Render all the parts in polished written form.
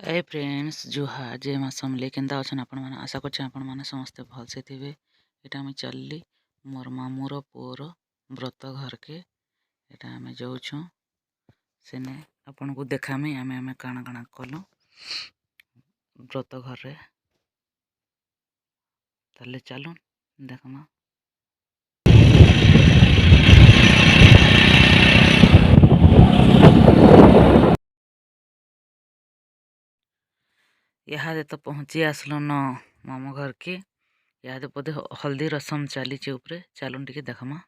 ए friends जुहार जय माँ समले केन्ता अच्छन आपण मैंने आशा कर आपण मैंने समस्ते भलसे थे। यहाँ आम चलली मोर मामूर पुअर व्रत घर के यहाँ आम जाऊँ सेने आपन को देखामी आम आम काଣା काଣା कलु व्रत घर रे ताले चलुन देखमा। यहाँ तो पहुँची आसलु न मामू घर के। यहाँ बोधे हल्दी रसम चली ऊपर चलुन टिके देखमा।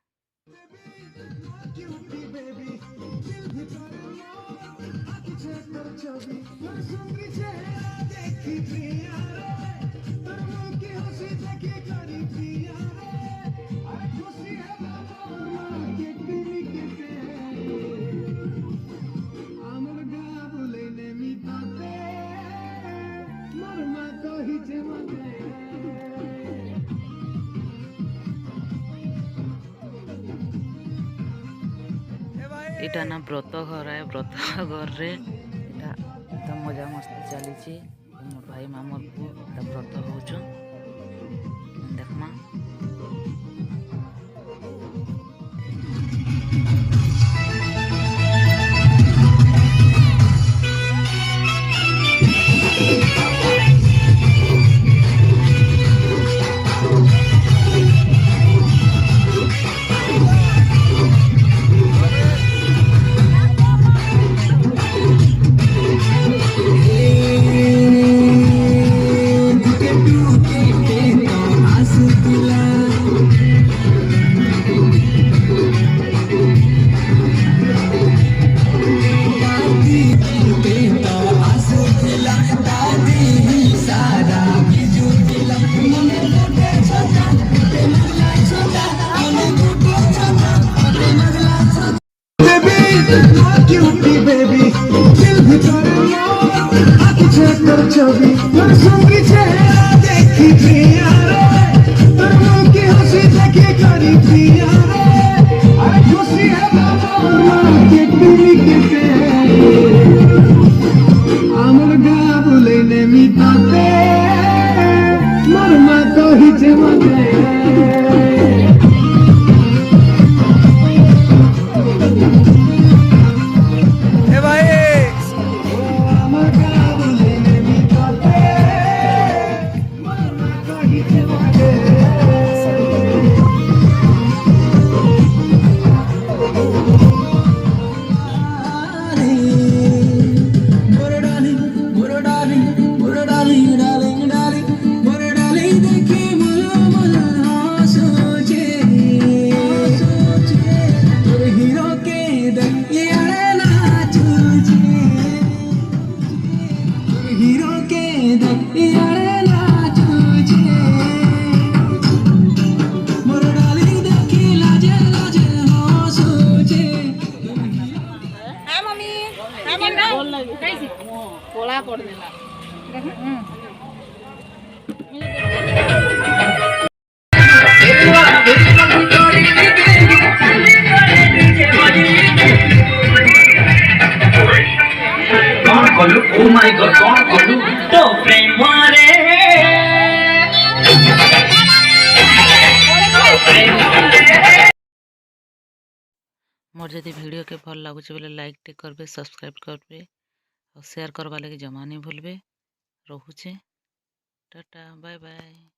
इटा ना व्रत घर है। व्रत घर रे इटा एकदम मजा मस्ती चली मोर भाई मामूर को व्रत हो देखमा। कोला कर देला कौन कलु ओ माय गॉड कौन कलु तो प्रेम रे मोर जदि वीडियो के भल लागुचे बोले लाइक टे करबे सब्सक्राइब करबे और शेयर करवा लगे जमा नहीं भूलबे। रहुचे टाटा बाय बाय।